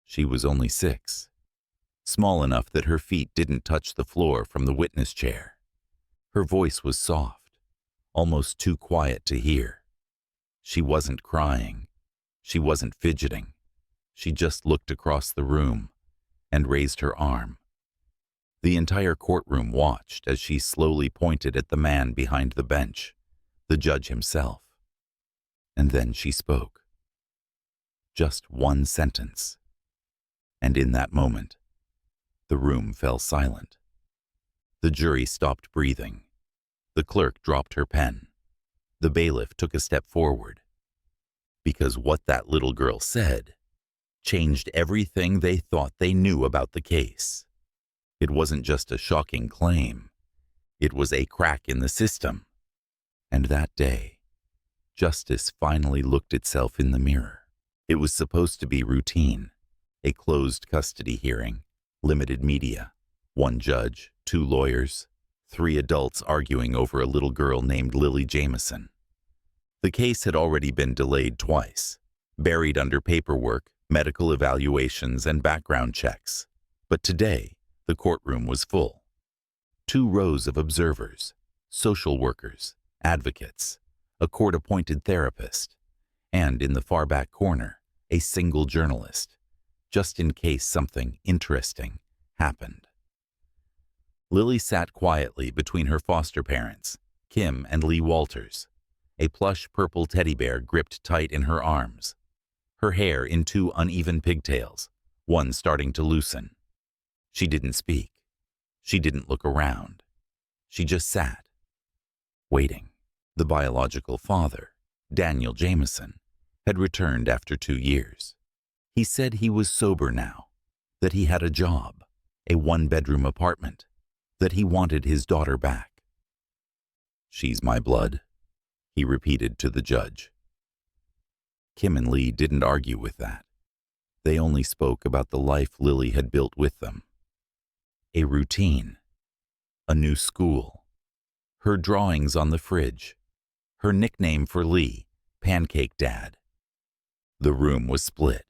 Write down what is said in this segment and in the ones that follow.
She was only 6, small enough that her feet didn't touch the floor from the witness chair. Her voice was soft, almost too quiet to hear. She wasn't crying. She wasn't fidgeting. She just looked across the room and raised her arm. The entire courtroom watched as she slowly pointed at the man behind the bench, the judge himself. And then she spoke. Just one sentence. And in that moment, the room fell silent. The jury stopped breathing. The clerk dropped her pen. The bailiff took a step forward. Because what that little girl said changed everything they thought they knew about the case. It wasn't just a shocking claim. It was a crack in the system. And that day, justice finally looked itself in the mirror. It was supposed to be routine, a closed custody hearing, limited media, one judge, 2 lawyers, 3 adults arguing over a little girl named Lily Jamison. The case had already been delayed twice, buried under paperwork, medical evaluations, and background checks. But today, the courtroom was full. 2 rows of observers, social workers, advocates, a court-appointed therapist, and in the far back corner, a single journalist, just in case something interesting happened. Lily sat quietly between her foster parents, Kim and Lee Walters, a plush purple teddy bear gripped tight in her arms, her hair in 2 uneven pigtails, one starting to loosen. She didn't speak. She didn't look around. She just sat, waiting. The biological father, Daniel Jamison, had returned after 2 years. He said he was sober now, that he had a job, a 1-bedroom apartment, that he wanted his daughter back. "She's my blood," he repeated to the judge. Kim and Lee didn't argue with that. They only spoke about the life Lily had built with them. A routine, a new school, her drawings on the fridge, her nickname for Lee, Pancake Dad. The room was split,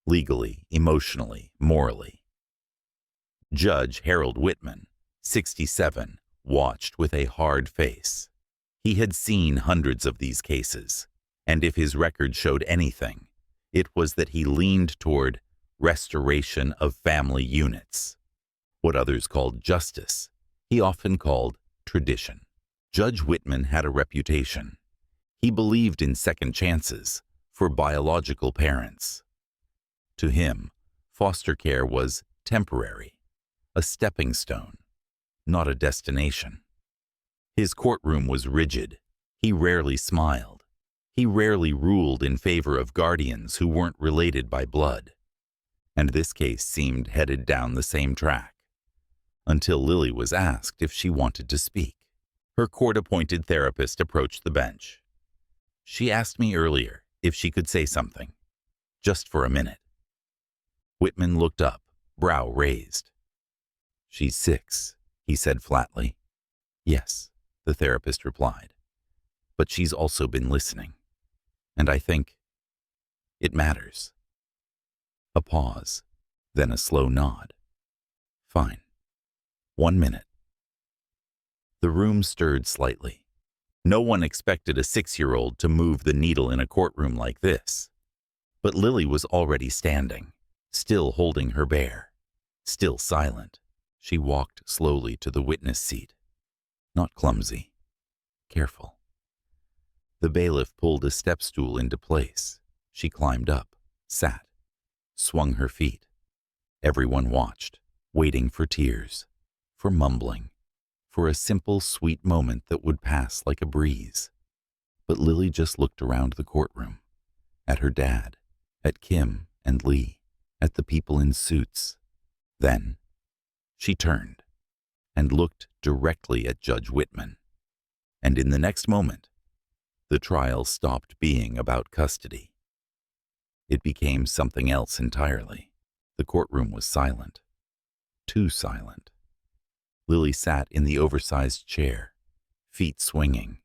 legally, emotionally, morally. Judge Harold Whitman, 67, watched with a hard face. He had seen hundreds of these cases, and if his record showed anything, it was that he leaned toward restoration of family units. What others called justice, he often called tradition. Judge Whitman had a reputation. He believed in second chances for biological parents. To him, foster care was temporary, a stepping stone, not a destination. His courtroom was rigid. He rarely smiled. He rarely ruled in favor of guardians who weren't related by blood. And this case seemed headed down the same track, until Lily was asked if she wanted to speak. Her court-appointed therapist approached the bench. "She asked me earlier if she could say something, just for a minute." Whitman looked up, brow raised. "She's 6, he said flatly. "Yes," the therapist replied, "but she's also been listening. And I think it matters." A pause, then a slow nod. "Fine. 1 minute." The room stirred slightly. No one expected a 6-year-old to move the needle in a courtroom like this. But Lily was already standing, still holding her bear, still silent. She walked slowly to the witness seat. Not clumsy, careful. The bailiff pulled a step stool into place. She climbed up, sat, swung her feet. Everyone watched, waiting for tears, for mumbling, for a simple, sweet moment that would pass like a breeze. But Lily just looked around the courtroom, at her dad, at Kim and Lee, at the people in suits. Then she turned and looked directly at Judge Whitman. And in the next moment, the trial stopped being about custody. It became something else entirely. The courtroom was silent. Too silent. Lily sat in the oversized chair, feet swinging.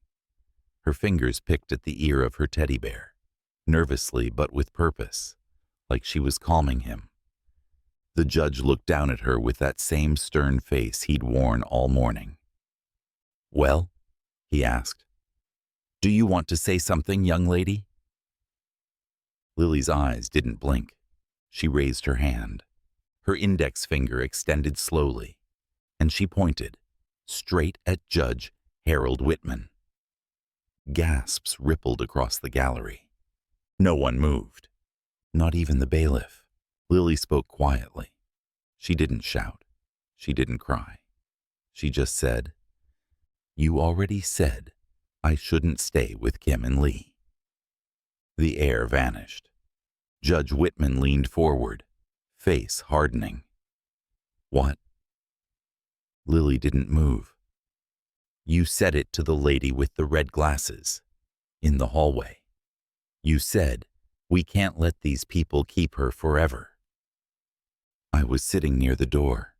Her fingers picked at the ear of her teddy bear, nervously but with purpose, like she was calming him, The judge looked down at her with that same stern face he'd worn all morning. "Well?" he asked. "Do you want to say something, young lady?" Lily's eyes didn't blink. She raised her hand. Her index finger extended slowly, and she pointed, straight at Judge Harold Whitman. Gasps rippled across the gallery. No one moved, not even the bailiff. Lily spoke quietly. She didn't shout. She didn't cry. She just said, "You already said I shouldn't stay with Kim and Lee." The air vanished. Judge Whitman leaned forward, face hardening. "What?" Lily didn't move. "You said it to the lady with the red glasses, in the hallway. You said, we can't let these people keep her forever." "I was sitting near the door.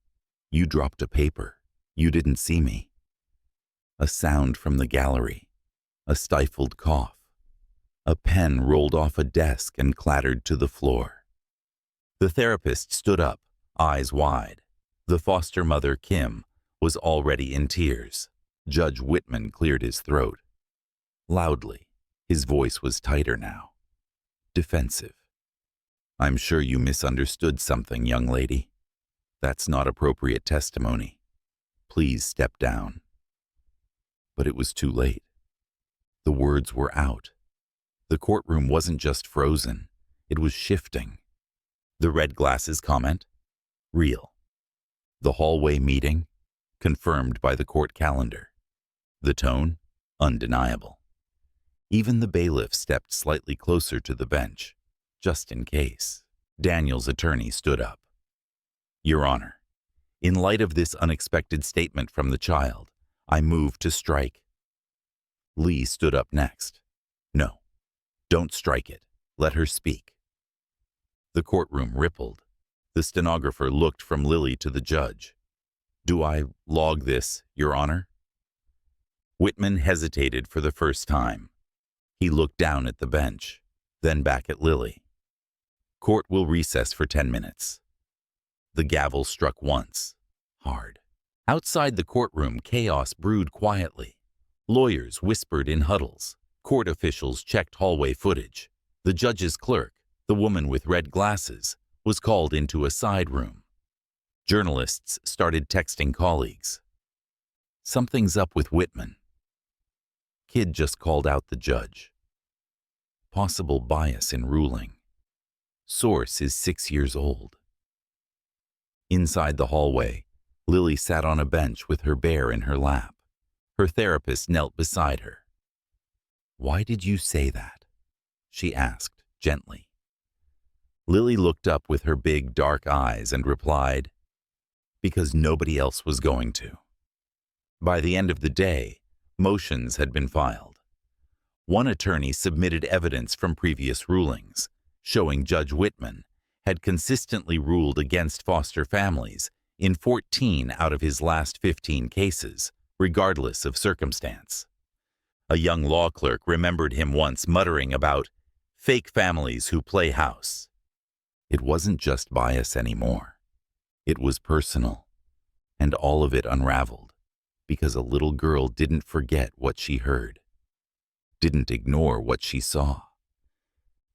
You dropped a paper. You didn't see me." A sound from the gallery, a stifled cough. A pen rolled off a desk and clattered to the floor. The therapist stood up, eyes wide. The foster mother, Kim, was already in tears. Judge Whitman cleared his throat. Loudly, his voice was tighter now. Defensive. "I'm sure you misunderstood something, young lady. That's not appropriate testimony. Please step down." But it was too late. The words were out. The courtroom wasn't just frozen, it was shifting. The red glasses comment? Real. The hallway meeting? Confirmed by the court calendar. The tone? Undeniable. Even the bailiff stepped slightly closer to the bench, just in case. Daniel's attorney stood up. "Your Honor, in light of this unexpected statement from the child, I move to strike." Lee stood up next. "No, don't strike it. Let her speak." The courtroom rippled. The stenographer looked from Lily to the judge. "Do I log this, Your Honor?" Whitman hesitated for the first time. He looked down at the bench, then back at Lily. "Court will recess for 10 minutes. The gavel struck once, hard. Outside the courtroom, chaos brewed quietly. Lawyers whispered in huddles. Court officials checked hallway footage. The judge's clerk, the woman with red glasses, was called into a side room. Journalists started texting colleagues. "Something's up with Whitman." Kid just called out the judge. Possible bias in ruling. Source is 6 years old. Inside the hallway, Lily sat on a bench with her bear in her lap. Her therapist knelt beside her. "Why did you say that?" she asked gently. Lily looked up with her big dark eyes and replied, "Because nobody else was going to." By the end of the day, motions had been filed. One attorney submitted evidence from previous rulings, showing Judge Whitman had consistently ruled against foster families in 14 out of his last 15 cases, regardless of circumstance. A young law clerk remembered him once muttering about fake families who play house. It wasn't just bias anymore. It was personal, and all of it unraveled because a little girl didn't forget what she heard, didn't ignore what she saw,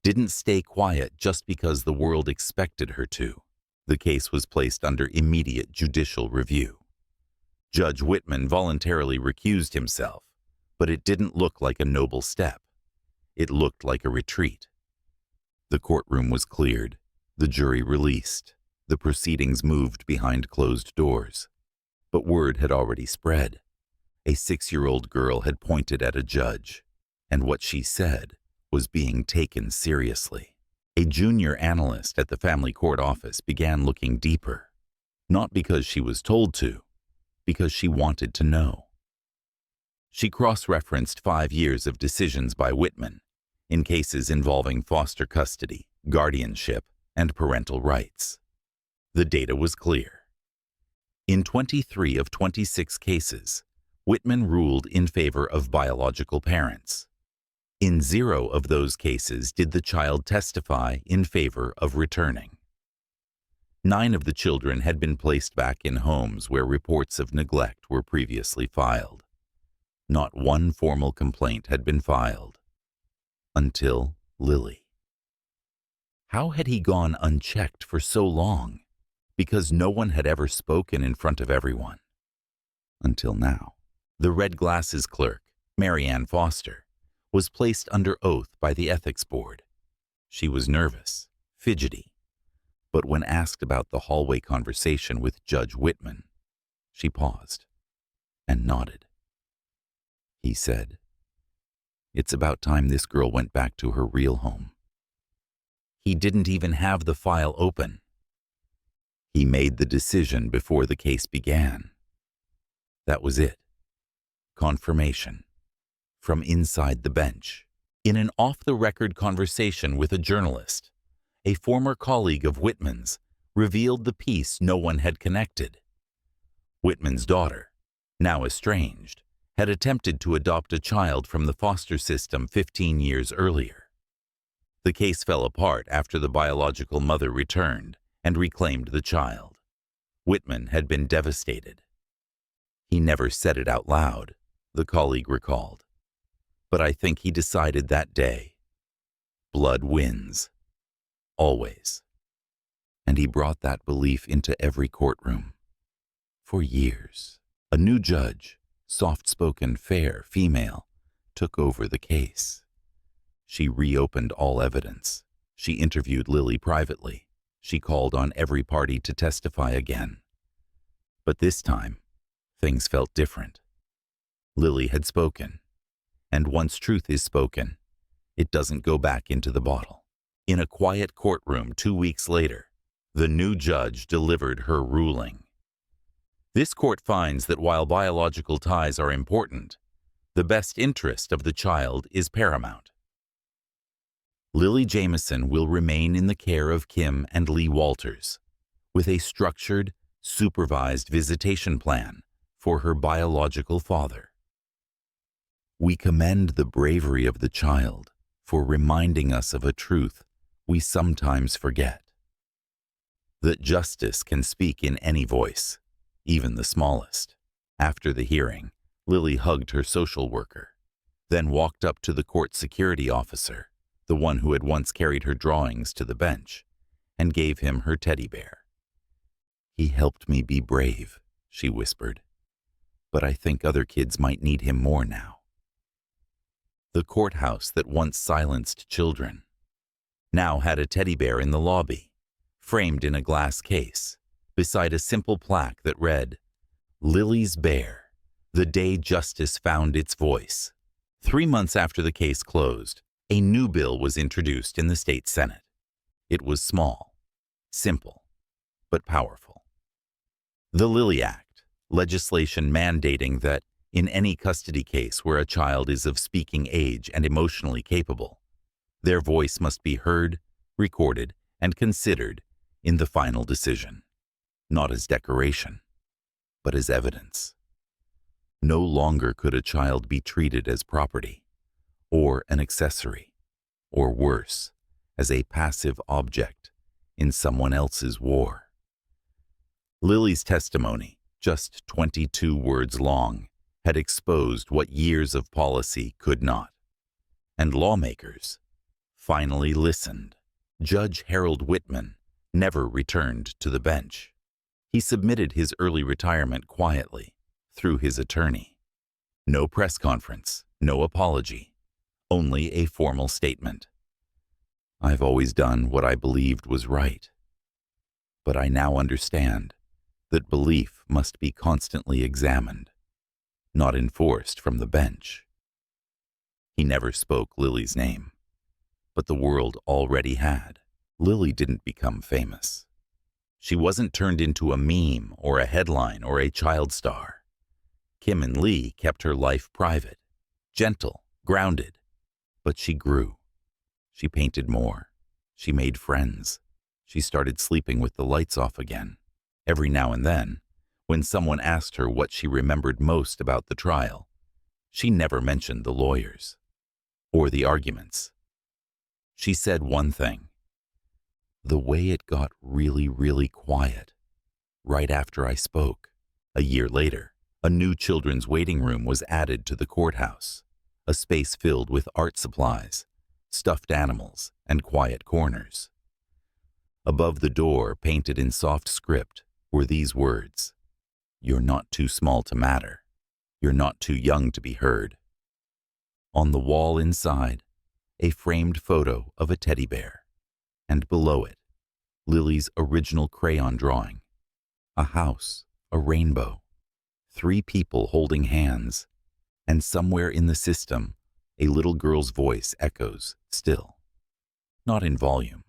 didn't stay quiet just because the world expected her to. The case was placed under immediate judicial review. Judge Whitman voluntarily recused himself, but it didn't look like a noble step. It looked like a retreat. The courtroom was cleared, the jury released, the proceedings moved behind closed doors. But word had already spread. A 6-year-old girl had pointed at a judge, and what she said was being taken seriously. A junior analyst at the family court office began looking deeper, not because she was told to, because she wanted to know. She cross-referenced 5 years of decisions by Whitman in cases involving foster custody, guardianship, and parental rights. The data was clear. In 23 of 26 cases, Whitman ruled in favor of biological parents. In 0 of those cases did the child testify in favor of returning. 9 of the children had been placed back in homes where reports of neglect were previously filed. Not one formal complaint had been filed. Until Lily. How had he gone unchecked for so long? Because no one had ever spoken in front of everyone. Until now. The Red Glasses clerk, Mary Ann Foster, was placed under oath by the ethics board. She was nervous, fidgety, but when asked about the hallway conversation with Judge Whitman, she paused and nodded. He said, "It's about time this girl went back to her real home." He didn't even have the file open. He made the decision before the case began. That was it. Confirmation. From inside the bench. In an off-the-record conversation with a journalist, a former colleague of Whitman's revealed the piece no one had connected. Whitman's daughter, now estranged, had attempted to adopt a child from the foster system 15 years earlier. The case fell apart after the biological mother returned and reclaimed the child. Whitman had been devastated. He never said it out loud, the colleague recalled. But I think he decided that day, blood wins. Always. And he brought that belief into every courtroom. For years, a new judge, soft-spoken, fair female, took over the case. She reopened all evidence. She interviewed Lily privately. She called on every party to testify again. But this time, things felt different. Lily had spoken. And once truth is spoken, it doesn't go back into the bottle. In a quiet courtroom 2 weeks later, the new judge delivered her ruling. This court finds that while biological ties are important, the best interest of the child is paramount. Lily Jamison will remain in the care of Kim and Lee Walters, with a structured, supervised visitation plan for her biological father. We commend the bravery of the child for reminding us of a truth we sometimes forget. That justice can speak in any voice, even the smallest. After the hearing, Lily hugged her social worker, then walked up to the court security officer, the one who had once carried her drawings to the bench, and gave him her teddy bear. "He helped me be brave," she whispered, "but I think other kids might need him more now." The courthouse that once silenced children now had a teddy bear in the lobby, framed in a glass case, beside a simple plaque that read, "Lily's Bear, the day justice found its voice." 3 months after the case closed, a new bill was introduced in the state Senate. It was small, simple, but powerful. The Lily Act, legislation mandating that in any custody case where a child is of speaking age and emotionally capable, their voice must be heard, recorded, and considered in the final decision, not as decoration, but as evidence. No longer could a child be treated as property, or an accessory, or worse, as a passive object in someone else's war. Lily's testimony, just 22 words long, had exposed what years of policy could not. And lawmakers finally listened. Judge Harold Whitman never returned to the bench. He submitted his early retirement quietly, through his attorney. No press conference, no apology, only a formal statement. "I've always done what I believed was right. But I now understand that belief must be constantly examined, not enforced from the bench." He never spoke Lily's name, but the world already had. Lily didn't become famous. She wasn't turned into a meme or a headline or a child star. Kim and Lee kept her life private, gentle, grounded, but she grew. She painted more. She made friends. She started sleeping with the lights off again. Every now and then, when someone asked her what she remembered most about the trial, she never mentioned the lawyers or the arguments. She said one thing: The way it got really, really quiet right after I spoke. A year later, a new children's waiting room was added to the courthouse, a space filled with art supplies, stuffed animals, and quiet corners. Above the door, painted in soft script, were these words: "You're not too small to matter. You're not too young to be heard." On the wall inside, a framed photo of a teddy bear, and below it, Lily's original crayon drawing: a house, a rainbow, 3 people holding hands, and somewhere in the system, a little girl's voice echoes still, not in volume,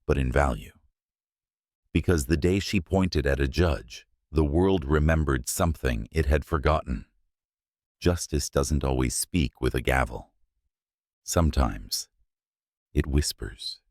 but in value. Because the day she pointed at a judge, the world remembered something it had forgotten. Justice doesn't always speak with a gavel. Sometimes it whispers.